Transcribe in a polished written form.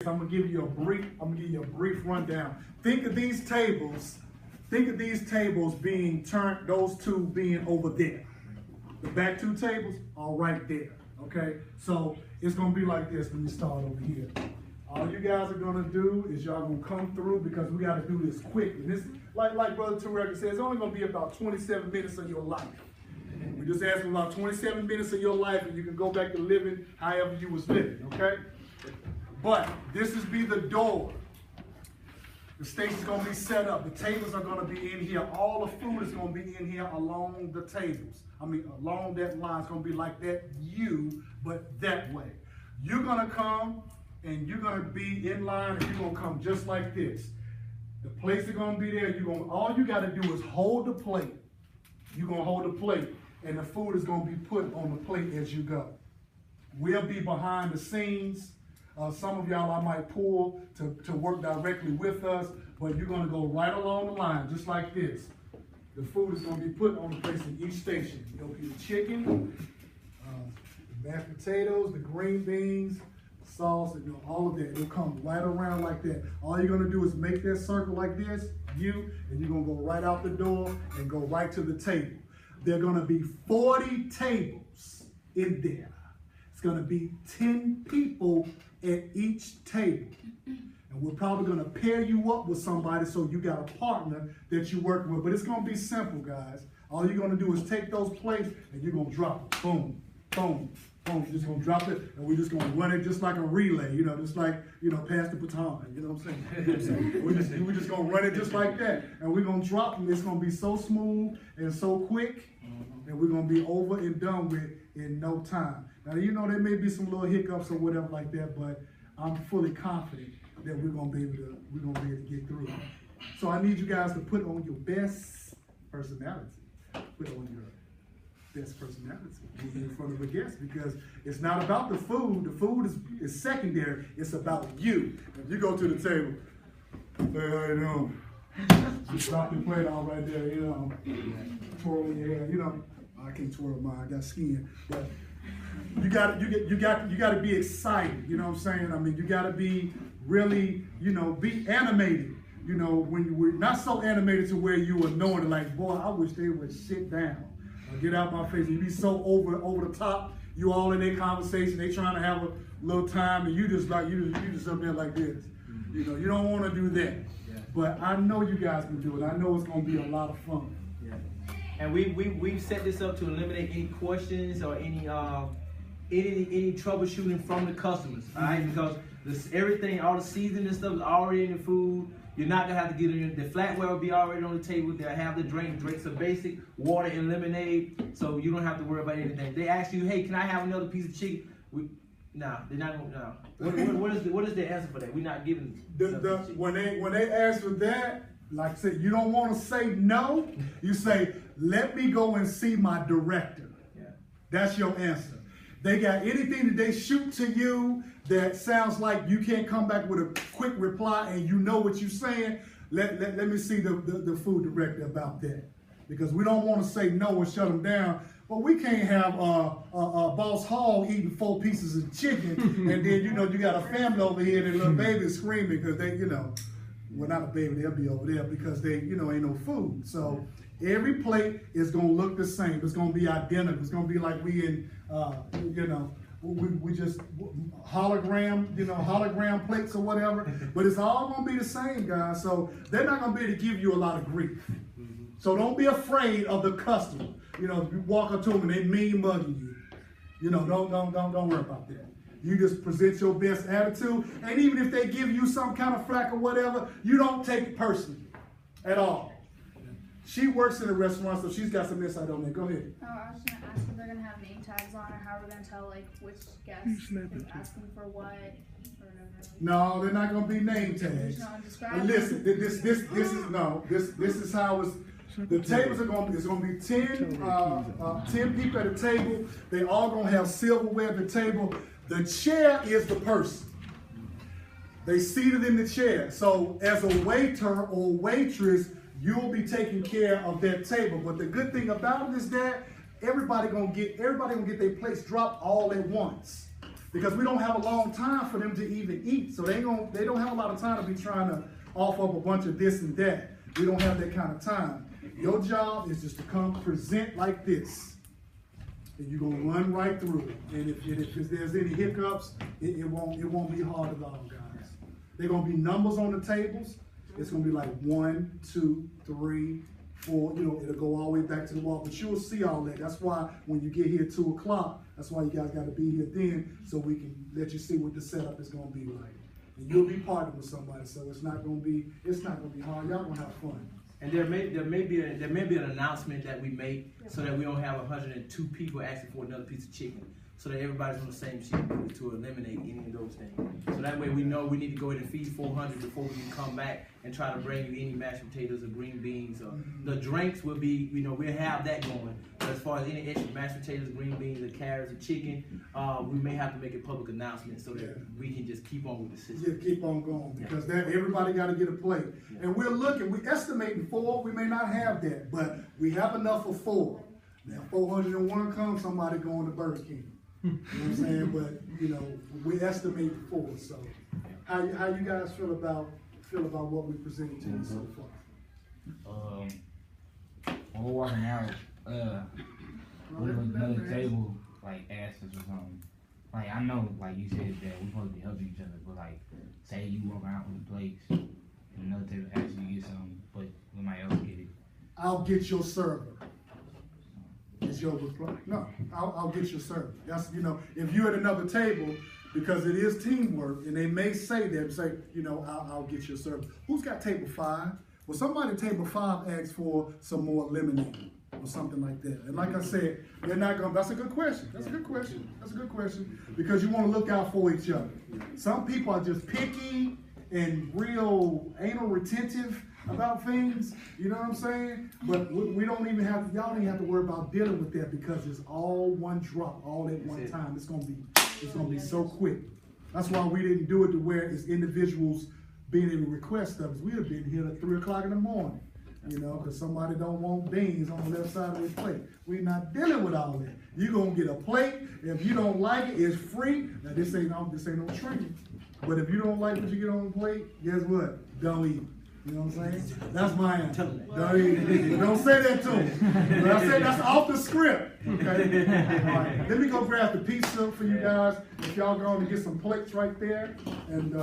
I'm gonna give you a brief rundown. Think of these tables being turned, those two being over there. The back two tables are right there. Okay? So it's gonna be like this. Let me start over here. All you guys are gonna do is y'all gonna come through because we gotta do this quick. And this, like Brother Tarek says, it's only gonna be about 27 minutes of your life. We just asked for about 27 minutes of your life, and you can go back to living however you was living, okay? But this is be the door. The station's gonna be set up. The tables are gonna be in here. All the food is gonna be in here along the tables. I mean, along that line. It's gonna be like that but that way. You're gonna come, and you're gonna be in line, and you're gonna come just like this. The plates are gonna be there. All you gotta do is hold the plate. You're gonna hold the plate, and the food is gonna be put on the plate as you go. We'll be behind the scenes. Some of y'all I might pull to work directly with us, but you're gonna go right along the line, just like this. The food is gonna be put on the plates in each station. There'll be the chicken, the mashed potatoes, the green beans, sauce, and all of that. It'll come right around like that. All you're gonna do is make that circle like this, and you're gonna go right out the door and go right to the table. There are gonna be 40 tables in there. It's gonna be 10 people at each table. And we're probably gonna pair you up with somebody so you got a partner that you're working with. But it's gonna be simple, guys. All you're gonna do is take those plates and you're gonna drop it. Boom, boom, boom. You're just gonna drop it, and we're just gonna run it just like a relay, just like, pass the baton, you know what I'm saying? We're just gonna run it just like that. And we're gonna drop them. It's gonna be so smooth and so quick, and we're gonna be over and done with in no time. Now, there may be some little hiccups or whatever like that, but I'm fully confident that we're gonna be able to get through it. So I need you guys to put on your best personality. Put on your best personality in front of a guest, because it's not about the food. The food is secondary. It's about you. If you go to the table, hey, how you doing? Just drop your plate out right there, twirling your hair, I can't twirl mine, I got skin. But you got to be excited, you know what I'm saying? I mean, you got to be really, be animated. When you were not so animated to where you were knowing it, like, boy, I wish they would sit down or get out my face. You be so over the top. You all in their conversation. They trying to have a little time, and you just up there like this. You don't want to do that. Yeah. But I know you guys can do it. I know it's going to be a lot of fun. Yeah. And we've set this up to eliminate any questions or any troubleshooting from the customers. All right, because everything, all the seasoning and stuff is already in the food. You're not gonna have to get in the flatware will be already on the table. They'll have the drinks are basic, water and lemonade, so you don't have to worry about anything. They ask you, hey, can I have another piece of chicken? No, they're not gonna. No. What is the answer for that? We're not giving. When they ask for that, like I said, you don't want to say no. You say, let me go and see my director. Yeah. That's your answer. They got anything that they shoot to you that sounds like you can't come back with a quick reply and you know what you're saying, let me see the food director about that. Because we don't want to say no and shut them down. But we can't have Boss Hall eating 4 pieces of chicken and then, you got a family over here and their little baby screaming because they, well, not a baby, they'll be over there because they, ain't no food. So every plate is going to look the same. It's going to be identical. It's going to be like we in, we just hologram plates or whatever. But it's all going to be the same, guys. So they're not going to be able to give you a lot of grief. So don't be afraid of the customer. If you walk up to them and they mean mugging you, don't worry about that. You just present your best attitude. And even if they give you some kind of flack or whatever, you don't take it personally at all. She works in a restaurant, so she's got some insight on that. Go ahead. Oh, I was going to ask if they're going to have name tags on, or how we're going to tell which guest is asking for what, or whatever. No, they're not going to be name tags. And listen, this is how it's. The tables it's going to be 10 people at a table. They all going to have silverware at the table. The chair is the person. They seated in the chair. So as a waiter or waitress, you'll be taking care of that table. But the good thing about it is that everybody gonna get their plates dropped all at once. because we don't have a long time for them to even eat. So they don't have a lot of time to be trying to offer up a bunch of this and that. We don't have that kind of time. Your job is just to come present like this. And you're gonna run right through it. And if there's any hiccups, it won't be hard at all, guys. They're gonna be numbers on the tables. It's gonna be like 1, 2, 3, 4, it'll go all the way back to the wall, but you'll see all that. That's why when you get here at 2 o'clock, that's why you guys gotta be here then, so we can let you see what the setup is gonna be like. And you'll be partnered with somebody, so it's not gonna be hard. Y'all gonna have fun. And there may be an announcement that we make so that we don't have 102 people asking for another piece of chicken, so that everybody's on the same sheet to eliminate any of those things. So that way we know we need to go ahead and feed 400 before we can come back and try to bring you any mashed potatoes or green beans. Or the drinks will be, we'll have that going. But as far as any extra mashed potatoes, green beans, or carrots, or chicken, we may have to make a public announcement so that we can just keep on with the system. Yeah, keep on going, because everybody got to get a plate. And we're estimating 4. We may not have that, but we have enough for 4. Now 401 comes, somebody going to Burger King. You know what I'm saying? But we estimate 4. So how you guys feel about what we presented to you so far? When we're walking out, what if another table asks us or something? I know, you said that we're supposed to be helping each other, but say you walk out with plates and another table asks you to get something, but somebody else get it. I'll get your server. Is your reply? No, I'll get your server. That's, if you're at another table, because it is teamwork, and they may say I'll get your server. Who's got table 5? Well, somebody at table 5 asks for some more lemonade or something like that. And like I said, they're not gonna, that's a good question. That's a good question, because you want to look out for each other. Some people are just picky and real anal retentive about things, you know what I'm saying? But we don't even have, y'all don't even have to worry about dealing with that, because it's all one drop, all at one time. It's gonna be so quick. That's why we didn't do it to where it's individuals being able to request stuff. We'd have been here at 3 o'clock in the morning, because somebody don't want beans on the left side of their plate. We're not dealing with all that. You're gonna get a plate. If you don't like it, it's free. Now this ain't no training. But if you don't like what you get on the plate, guess what? Don't eat. You know what I'm saying? That's my answer. Don't eat. Don't say that to them. But I said that's off the script. Okay. All right. Let me go grab the pizza for you guys. If y'all going to get some plates right there, and